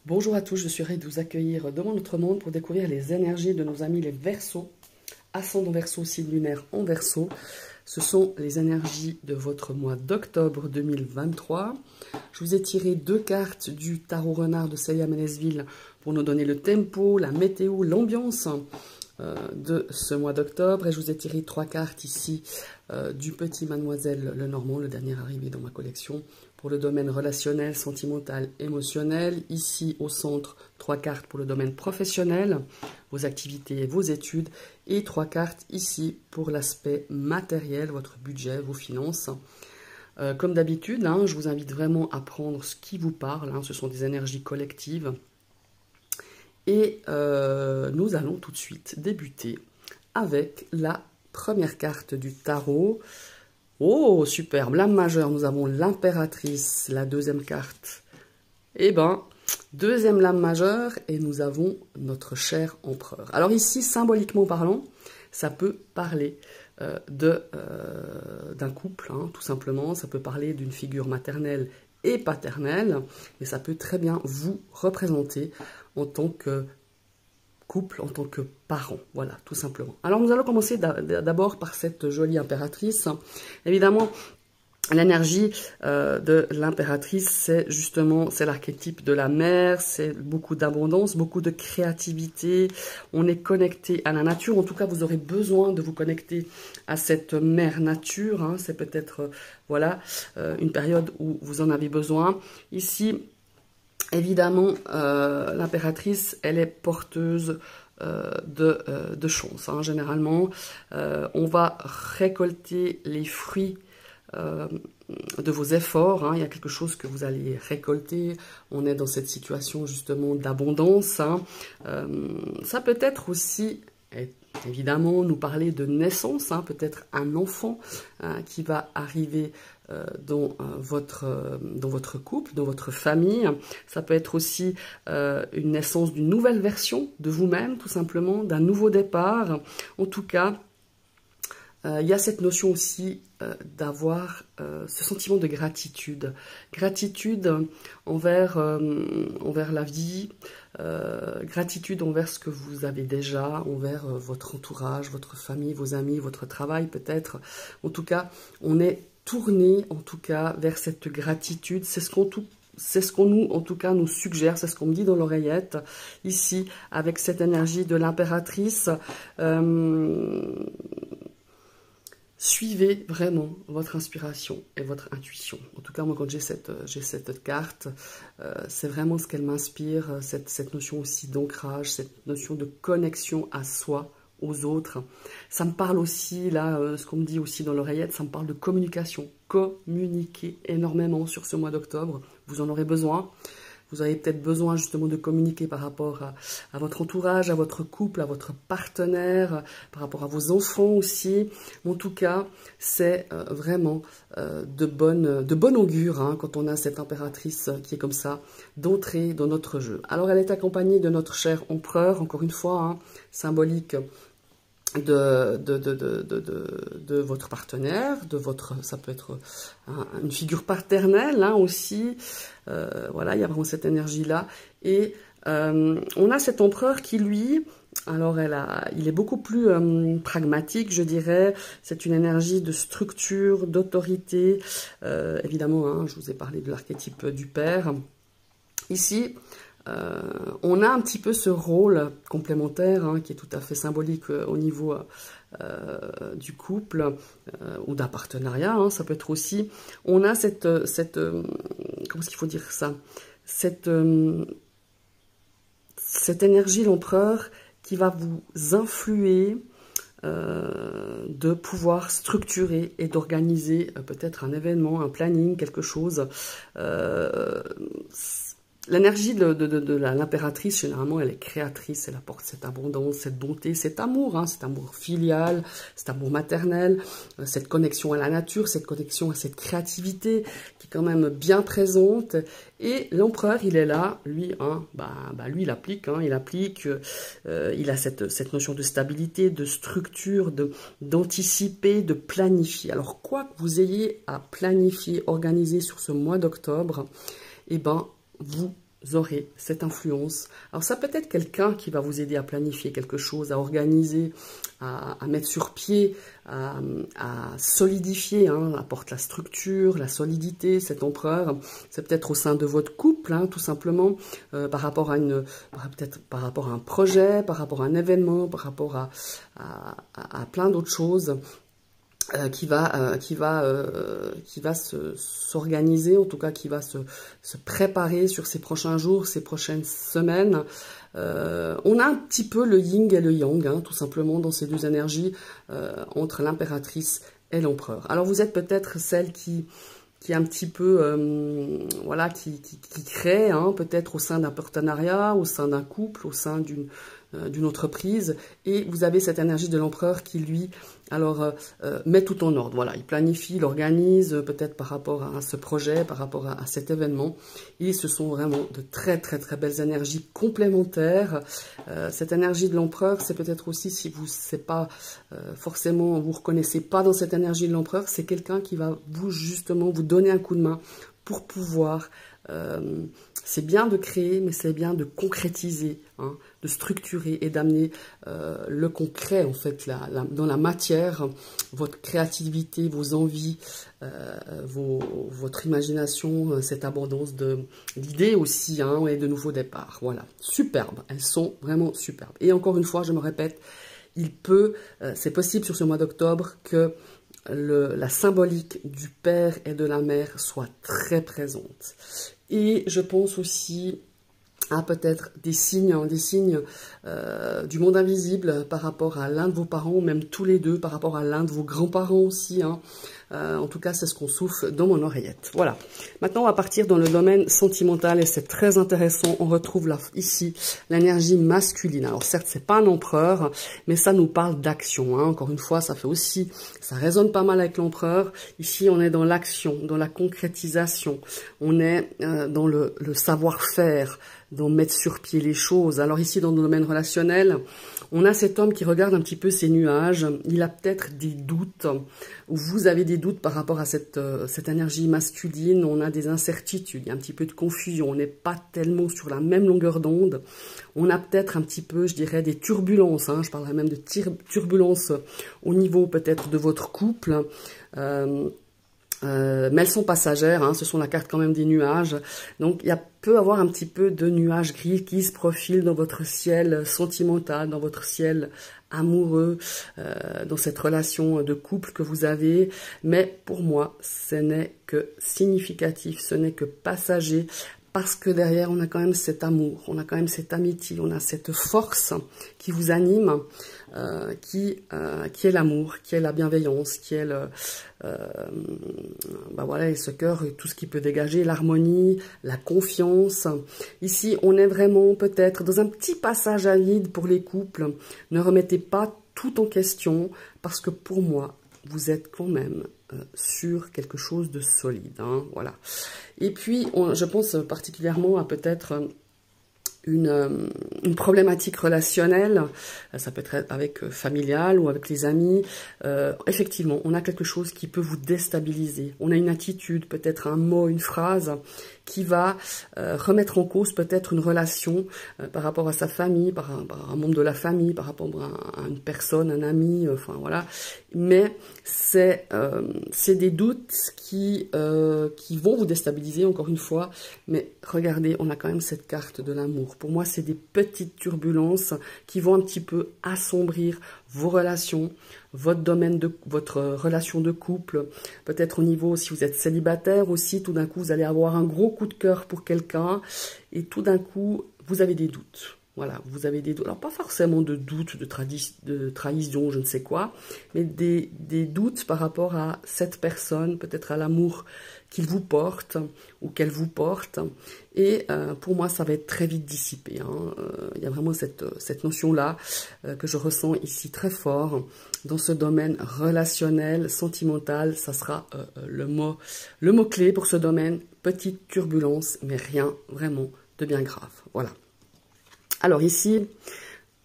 Bonjour à tous, je suis ravie de vous accueillir dans notre monde pour découvrir les énergies de nos amis les Verseaux, ascendant Verseau, signe lunaire en Verseau. Ce sont les énergies de votre mois d'octobre 2023. Je vous ai tiré 2 cartes du tarot renard de Célia Ménesville pour nous donner le tempo, la météo, l'ambiance de ce mois d'octobre. Et je vous ai tiré 3 cartes ici du petit Mademoiselle Lenormand, le dernier arrivé dans ma collection, pour le domaine relationnel, sentimental, émotionnel. Ici, au centre, 3 cartes pour le domaine professionnel, vos activités et vos études. Et 3 cartes ici pour l'aspect matériel, votre budget, vos finances. Comme d'habitude, je vous invite vraiment à prendre ce qui vous parle. Ce sont des énergies collectives. Et nous allons tout de suite débuter avec la première carte du tarot. Oh, superbe, l'âme majeure, nous avons l'impératrice, la deuxième carte. Eh bien, deuxième lame majeure, et nous avons notre cher empereur. Alors ici, symboliquement parlant, ça peut parler d'un couple, tout simplement. Ça peut parler d'une figure maternelle et paternelle, mais ça peut très bien vous représenter en tant que couple, en tant que parent, voilà, tout simplement. Alors nous allons commencer d'abord par cette jolie impératrice. Évidemment, l'énergie de l'impératrice, c'est justement, c'est l'archétype de la mère, c'est beaucoup d'abondance, beaucoup de créativité. On est connecté à la nature. En tout cas, vous aurez besoin de vous connecter à cette mère nature. C'est peut-être, voilà, une période où vous en avez besoin. Ici, évidemment, l'impératrice, elle est porteuse de chance. Généralement, on va récolter les fruits de vos efforts. Il y a quelque chose que vous allez récolter. On est dans cette situation justement d'abondance. Ça peut être aussi, évidemment, nous parler de naissance. Peut-être un enfant qui va arriver dans votre couple, dans votre famille. Ça peut être aussi une naissance d'une nouvelle version de vous-même, tout simplement, d'un nouveau départ. En tout cas, il y a cette notion aussi d'avoir ce sentiment de gratitude. Gratitude envers la vie, gratitude envers ce que vous avez déjà, envers votre entourage, votre famille, vos amis, votre travail peut-être. En tout cas, on est tourner en tout cas vers cette gratitude. C'est ce qu'on nous, en tout cas, nous suggère, c'est ce qu'on me dit dans l'oreillette, ici, avec cette énergie de l'impératrice. Suivez vraiment votre inspiration et votre intuition. En tout cas, moi, quand j'ai cette carte, c'est vraiment ce qu'elle m'inspire, cette notion aussi d'ancrage, cette notion de connexion à soi, aux autres. Ça me parle aussi, là, ce qu'on me dit aussi dans l'oreillette, ça me parle de communication. Communiquez énormément sur ce mois d'octobre. Vous en aurez besoin. Vous avez peut-être besoin justement de communiquer par rapport à votre entourage, à votre couple, à votre partenaire, par rapport à vos enfants aussi. En tout cas, c'est vraiment de bonne augure quand on a cette impératrice qui est comme ça, d'entrer dans notre jeu. Alors, elle est accompagnée de notre cher empereur, encore une fois, symbolique de votre partenaire, ça peut être une figure paternelle aussi. Voilà, il y a vraiment cette énergie-là. Et on a cet empereur qui, lui, alors il est beaucoup plus pragmatique, je dirais. C'est une énergie de structure, d'autorité. Évidemment, je vous ai parlé de l'archétype du père. Ici, on a un petit peu ce rôle complémentaire qui est tout à fait symbolique au niveau du couple ou d'un partenariat. Ça peut être aussi, on a cette comment est-ce qu'il faut dire ça, cette énergie, l'empereur, qui va vous influer de pouvoir structurer et d'organiser peut-être un événement, un planning, quelque chose. L'énergie de l'impératrice, généralement, elle est créatrice, elle apporte cette abondance, cette bonté, cet amour filial, cet amour maternel, cette connexion à la nature, cette connexion à cette créativité qui est quand même bien présente. Et l'empereur, il est là, lui, lui, il applique, il a cette notion de stabilité, de structure, d'anticiper, de planifier. Alors, quoi que vous ayez à planifier, organiser sur ce mois d'octobre, eh ben, vous aurez cette influence. Alors ça peut être quelqu'un qui va vous aider à planifier quelque chose, à organiser, à mettre sur pied, à solidifier, hein, apporte la structure, la solidité, cet empereur. C'est peut-être au sein de votre couple, hein, tout simplement, par rapport à peut-être par rapport à un projet, par rapport à un événement, par rapport à plein d'autres choses. Qui va s'organiser, en tout cas qui va se préparer sur ces prochains jours, ces prochaines semaines. On a un petit peu le yin et le yang, hein, tout simplement, dans ces deux énergies, entre l'impératrice et l'empereur. Alors vous êtes peut-être celle qui est un petit peu, voilà, qui crée, hein, peut-être au sein d'un partenariat, au sein d'un couple, au sein d'une entreprise, et vous avez cette énergie de l'empereur qui, lui, alors, met tout en ordre. Voilà, il planifie, il organise, peut-être par rapport à ce projet, par rapport à cet événement. Et ce sont vraiment de très, très, très belles énergies complémentaires. Cette énergie de l'empereur, c'est peut-être aussi, si vous c'est pas forcément, vous reconnaissez pas dans cette énergie de l'empereur, c'est quelqu'un qui va justement vous donner un coup de main pour pouvoir... c'est bien de créer, mais c'est bien de concrétiser, hein, de structurer et d'amener le concret, en fait, dans la matière, votre créativité, vos envies, votre imagination, cette abondance d'idées aussi, hein, et de nouveaux départs. Voilà, superbes, elles sont vraiment superbes. Et encore une fois, je me répète, c'est possible sur ce mois d'octobre que la symbolique du père et de la mère soit très présente. Et je pense aussi à peut-être des signes du monde invisible par rapport à l'un de vos parents, ou même tous les deux, par rapport à l'un de vos grands-parents aussi, hein. En tout cas, c'est ce qu'on souffle dans mon oreillette. Voilà. Maintenant, on va partir dans le domaine sentimental et c'est très intéressant. On retrouve là, ici l'énergie masculine. Alors certes, c'est pas un empereur, mais ça nous parle d'action, hein. Encore une fois, ça résonne pas mal avec l'empereur. Ici, on est dans l'action, dans la concrétisation. On est dans le savoir-faire, dans mettre sur pied les choses. Alors ici, dans le domaine relationnel, on a cet homme qui regarde un petit peu ces nuages. Il a peut-être des doutes, ou vous avez des doutes par rapport à cette énergie masculine. On a des incertitudes, il y a un petit peu de confusion. On n'est pas tellement sur la même longueur d'onde. On a peut-être un petit peu, je dirais, des turbulences, hein. Je parlerais même de turbulences au niveau peut-être de votre couple. Mais elles sont passagères, hein, ce sont la carte quand même des nuages. Donc il peut y avoir un petit peu de nuages gris qui se profilent dans votre ciel sentimental, dans votre ciel amoureux, dans cette relation de couple que vous avez. Mais pour moi, ce n'est que significatif, ce n'est que passager. Parce que derrière, on a quand même cet amour, on a quand même cette amitié, on a cette force qui vous anime, qui est l'amour, qui est la bienveillance, qui est voilà, et ce cœur, et tout ce qui peut dégager, l'harmonie, la confiance. Ici, on est vraiment peut-être dans un petit passage à vide pour les couples. Ne remettez pas tout en question, parce que pour moi, vous êtes quand même sur quelque chose de solide, hein, voilà. Et puis, je pense particulièrement à peut-être une problématique relationnelle, ça peut être avec familial ou avec les amis. Effectivement, on a quelque chose qui peut vous déstabiliser. On a une attitude, peut-être un mot, une phrase qui va remettre en cause peut-être une relation par rapport à sa famille, par un membre de la famille, par rapport à une personne, un ami, enfin voilà. Mais c'est des doutes qui vont vous déstabiliser, encore une fois. Mais regardez, on a quand même cette carte de l'amour. Pour moi, c'est des petites turbulences qui vont un petit peu assombrir vos relations, votre domaine votre relation de couple, peut-être au niveau, si vous êtes célibataire aussi, tout d'un coup, vous allez avoir un gros coup de cœur pour quelqu'un, et tout d'un coup, vous avez des doutes. Voilà, vous avez des doutes. Alors, pas forcément de doutes, de trahison, je ne sais quoi, mais des doutes par rapport à cette personne, peut-être à l'amour qu'il vous porte ou qu'elle vous porte. Et pour moi, ça va être très vite dissipé, hein. Il y a vraiment cette notion-là que je ressens ici très fort. Dans ce domaine relationnel, sentimental, ça sera le mot-clé pour ce domaine. Petite turbulence, mais rien vraiment de bien grave. Voilà. Alors ici,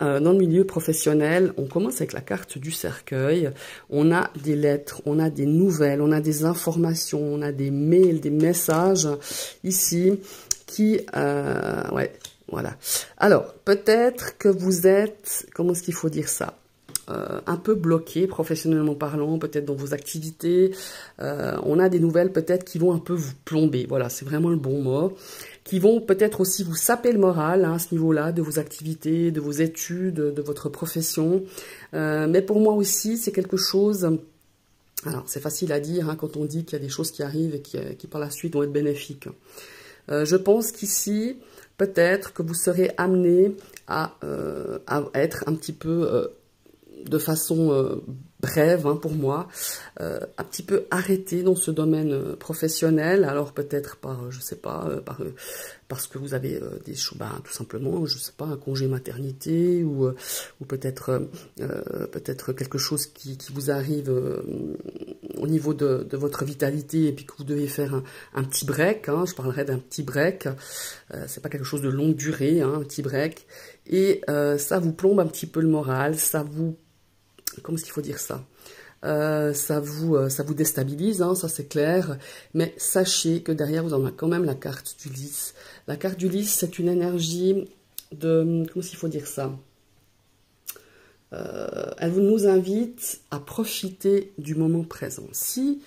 dans le milieu professionnel, on commence avec la carte du cercueil. On a des lettres, on a des nouvelles, on a des informations, on a des mails, des messages ici qui... ouais, voilà. Alors, peut-être que vous êtes... Comment est-ce qu'il faut dire ça? Un peu bloqué, professionnellement parlant, peut-être dans vos activités. On a des nouvelles peut-être qui vont un peu vous plomber. Voilà, c'est vraiment le bon mot. Qui vont peut-être aussi vous saper le moral hein, à ce niveau-là, de vos activités, de vos études, de votre profession. Mais pour moi aussi, c'est quelque chose... Alors, c'est facile à dire hein, quand on dit qu'il y a des choses qui arrivent et qui par la suite vont être bénéfiques. Je pense qu'ici, peut-être que vous serez amené à être un petit peu... de façon brève hein, pour moi, un petit peu arrêté dans ce domaine professionnel, alors peut-être par, je sais pas, parce que vous avez des choses, tout simplement, je sais pas, un congé maternité ou peut-être peut-être quelque chose qui vous arrive au niveau de votre vitalité et puis que vous devez faire un petit break, hein, je parlerai d'un petit break, c'est pas quelque chose de longue durée, hein, un petit break, et ça vous plombe un petit peu le moral, ça vous comment est-ce qu'il faut dire ça? Ça vous déstabilise, hein, ça c'est clair, mais sachez que derrière vous en avez quand même la carte du lys. La carte du lys, c'est une énergie de... Comment est-ce qu'il faut dire ça? Elle nous invite à profiter du moment présent. Si,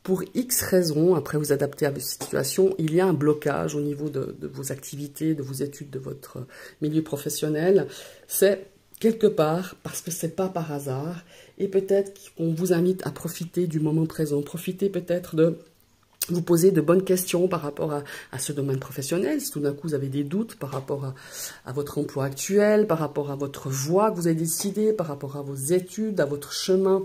pour X raisons, après vous adapter à votre situation, il y a un blocage au niveau de vos activités, de vos études, de votre milieu professionnel, c'est... quelque part, parce que c'est pas par hasard, et peut-être qu'on vous invite à profiter du moment présent, profiter peut-être de vous poser de bonnes questions par rapport à ce domaine professionnel, si tout d'un coup vous avez des doutes par rapport à votre emploi actuel, par rapport à votre voie que vous avez décidé, par rapport à vos études, à votre chemin,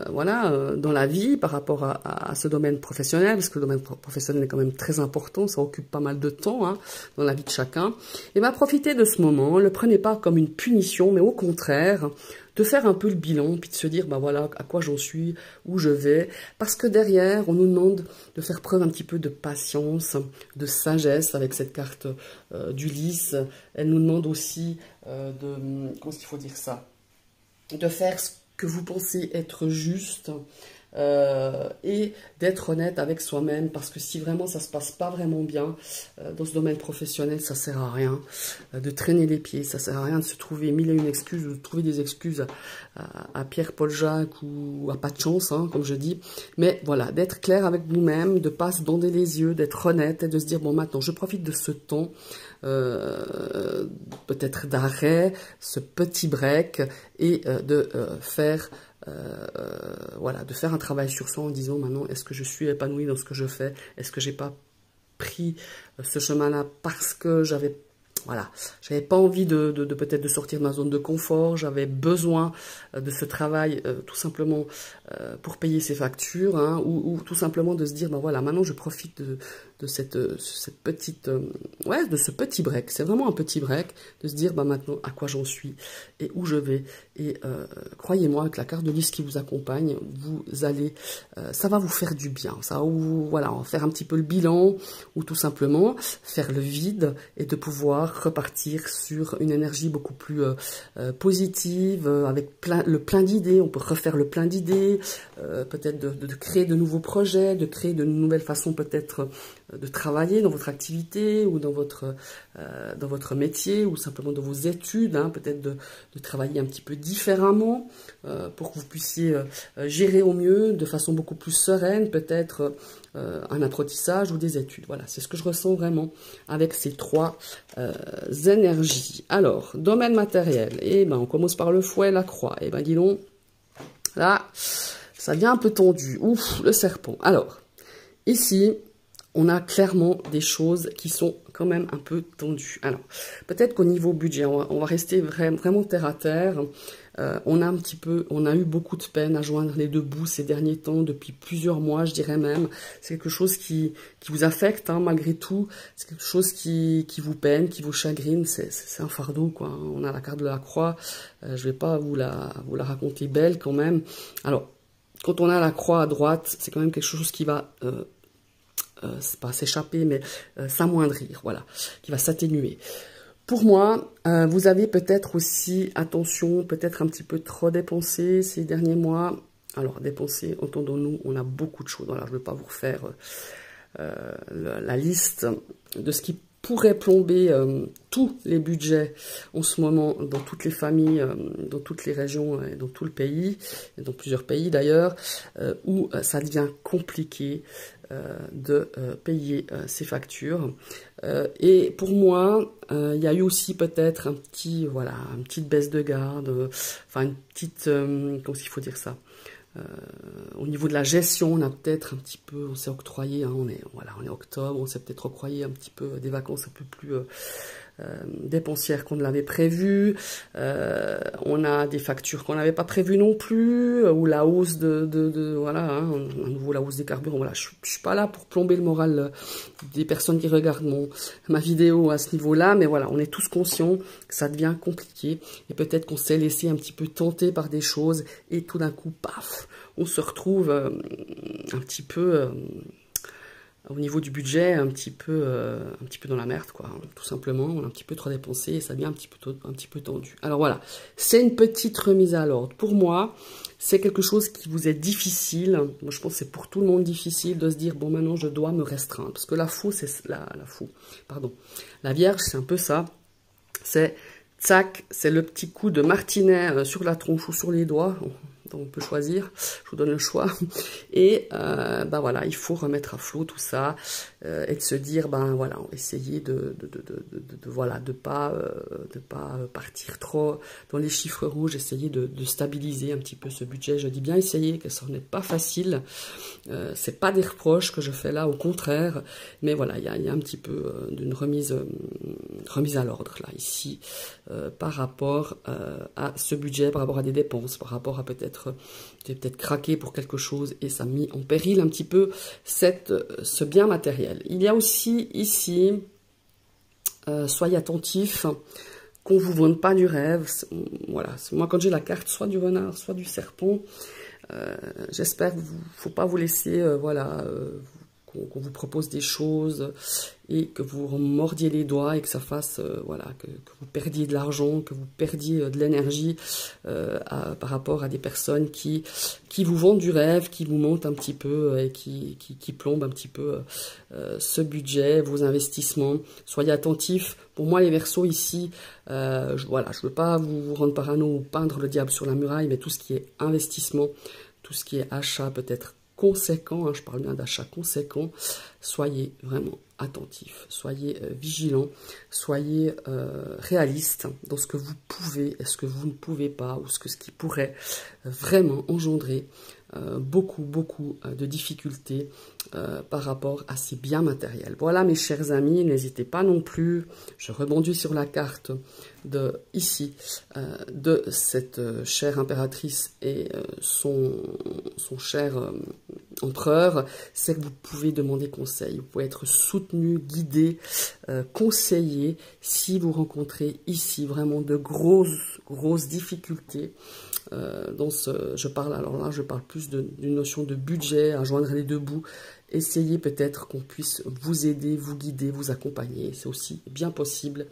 voilà, dans la vie, par rapport à ce domaine professionnel, parce que le domaine professionnel est quand même très important, ça occupe pas mal de temps hein, dans la vie de chacun, et bien profitez de ce moment, ne le prenez pas comme une punition, mais au contraire, de faire un peu le bilan, puis de se dire, voilà, à quoi j'en suis, où je vais, parce que derrière, on nous demande de faire preuve un petit peu de patience, de sagesse avec cette carte du lys, elle nous demande aussi comment est-ce qu'il faut dire ça, de faire ce que vous pensez être juste, et d'être honnête avec soi-même, parce que si vraiment ça se passe pas vraiment bien dans ce domaine professionnel, ça sert à rien de traîner les pieds, ça sert à rien de se trouver mille et une excuses, ou de trouver des excuses à Pierre, Paul, Jacques ou à pas de chance, hein, comme je dis, mais voilà, d'être clair avec nous-mêmes, de pas se bander les yeux, d'être honnête et de se dire, bon maintenant je profite de ce temps, peut-être d'arrêt, ce petit break, et de faire... voilà, de faire un travail sur soi en disant maintenant, est-ce que je suis épanouie dans ce que je fais? Est-ce que j'ai pas pris ce chemin-là parce que j'avais pas envie de peut-être de sortir de ma zone de confort, j'avais besoin de ce travail tout simplement pour payer ses factures, hein, ou tout simplement de se dire, voilà, maintenant je profite de cette petite, de ce petit break, c'est vraiment un petit break, de se dire, maintenant à quoi j'en suis et où je vais, et croyez-moi, avec la carte de lys qui vous accompagne, vous allez, ça va vous faire du bien, ça va vous, faire un petit peu le bilan, ou tout simplement faire le vide, et de pouvoir repartir sur une énergie beaucoup plus positive, avec le plein d'idées, on peut refaire le plein d'idées, peut-être de créer de nouveaux projets, de créer de nouvelles façons peut-être de travailler dans votre activité ou dans votre métier ou simplement dans vos études, hein, peut-être de travailler un petit peu différemment pour que vous puissiez gérer au mieux, de façon beaucoup plus sereine, peut-être un apprentissage ou des études. Voilà, c'est ce que je ressens vraiment avec ces trois énergies. Alors, domaine matériel, on commence par le fouet, la croix. Dis donc, là, ça devient un peu tendu. Ouf, le serpent. Alors, ici, on a clairement des choses qui sont quand même un peu tendues. Alors, peut-être qu'au niveau budget, on va rester vraiment terre à terre. On a eu beaucoup de peine à joindre les deux bouts ces derniers temps, depuis plusieurs mois, je dirais même. C'est quelque chose qui vous affecte, hein, malgré tout. C'est quelque chose qui vous peine, qui vous chagrine. C'est un fardeau, quoi. On a la carte de la croix. Je vais pas vous la raconter belle, quand même. Alors, quand on a la croix à droite, c'est quand même quelque chose qui va... c'est pas s'échapper, mais s'amoindrir, voilà, qui va s'atténuer. Pour moi, vous avez peut-être aussi, attention, peut-être un petit peu trop dépensé ces derniers mois. Alors, dépenser, entendons-nous, on a beaucoup de choses. Voilà, je ne vais pas vous refaire la liste de ce qui pourrait plomber tous les budgets en ce moment dans toutes les familles, dans toutes les régions et dans tout le pays, et dans plusieurs pays d'ailleurs, où ça devient compliqué de payer ces factures. Et pour moi, il y a eu aussi peut-être une petite baisse de garde, enfin une petite, comment il faut dire ça, au niveau de la gestion, on a peut-être un petit peu, on s'est octroyé, hein, on est octobre, on s'est peut-être octroyé un petit peu des vacances un peu plus dépensières qu'on ne l'avait prévu. On a des factures qu'on n'avait pas prévues non plus, ou la hausse voilà, hein, à nouveau la hausse des carburants. Voilà, je suis pas là pour plomber le moral des personnes qui regardent ma vidéo à ce niveau-là, mais voilà, on est tous conscients que ça devient compliqué et peut-être qu'on s'est laissé un petit peu tenter par des choses et tout d'un coup, paf, on se retrouve un petit peu au niveau du budget, un petit peu dans la merde, quoi. Tout simplement, on a un petit peu trop dépensé et ça devient un petit peu tendu. Alors voilà, c'est une petite remise à l'ordre. Pour moi, c'est quelque chose qui vous est difficile. Moi, je pense que c'est pour tout le monde difficile de se dire, bon, maintenant, je dois me restreindre. Parce que la Vierge, c'est un peu ça. C'est, tac, c'est le petit coup de martinet sur la tronche ou sur les doigts. Donc on peut choisir, je vous donne le choix, et voilà, il faut remettre à flot tout ça, et de se dire, voilà, on va essayer de pas partir trop dans les chiffres rouges, essayer de stabiliser un petit peu ce budget. Je dis bien essayer, que ça n'est pas facile, c'est pas des reproches que je fais là, au contraire, mais voilà, il y a un petit peu d'une remise à l'ordre là, ici, par rapport à ce budget, par rapport à des dépenses, par rapport à j'ai peut-être craqué pour quelque chose et ça a mis en péril un petit peu ce bien matériel. Il y a aussi ici, soyez attentifs, qu'on ne vous vende pas du rêve. Voilà, moi quand j'ai la carte soit du renard, soit du serpent, j'espère qu'il ne faut pas vous laisser, qu'on vous propose des choses et que vous mordiez les doigts et que ça fasse, que vous perdiez de l'argent, que vous perdiez de l'énergie par rapport à des personnes qui vous vendent du rêve, qui vous mentent un petit peu et qui plombent un petit peu ce budget, vos investissements. Soyez attentifs. Pour moi, les Verseaux ici, je ne veux pas vous rendre parano ou peindre le diable sur la muraille, mais tout ce qui est investissement, tout ce qui est achat peut-être conséquent, hein, je parle bien d'achat conséquent, soyez vraiment attentifs, soyez vigilants, soyez réalistes dans ce que vous pouvez et ce que vous ne pouvez pas, ou ce qui pourrait vraiment engendrer beaucoup de difficultés par rapport à ces biens matériels. Voilà mes chers amis, n'hésitez pas non plus, je rebondis sur la carte de cette chère impératrice et son cher empereur, c'est que vous pouvez demander conseil, vous pouvez être soutenu, guidé, conseillé si vous rencontrez ici vraiment de grosses difficultés. Je parle plus d'une notion de budget, à joindre les deux bouts. Essayez peut-être qu'on puisse vous aider, vous guider, vous accompagner. C'est aussi bien possible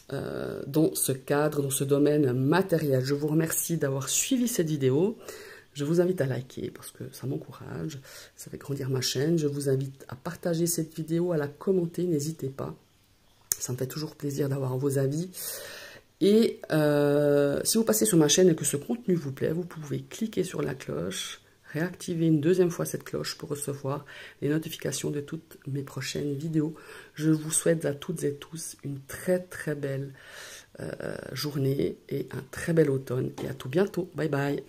dans ce cadre, dans ce domaine matériel. Je vous remercie d'avoir suivi cette vidéo. Je vous invite à liker parce que ça m'encourage, ça fait grandir ma chaîne. Je vous invite à partager cette vidéo, à la commenter, n'hésitez pas. Ça me fait toujours plaisir d'avoir vos avis. Et si vous passez sur ma chaîne et que ce contenu vous plaît, vous pouvez cliquer sur la cloche, réactiver une deuxième fois cette cloche pour recevoir les notifications de toutes mes prochaines vidéos. Je vous souhaite à toutes et tous une très belle journée et un très bel automne. Et à tout bientôt. Bye bye.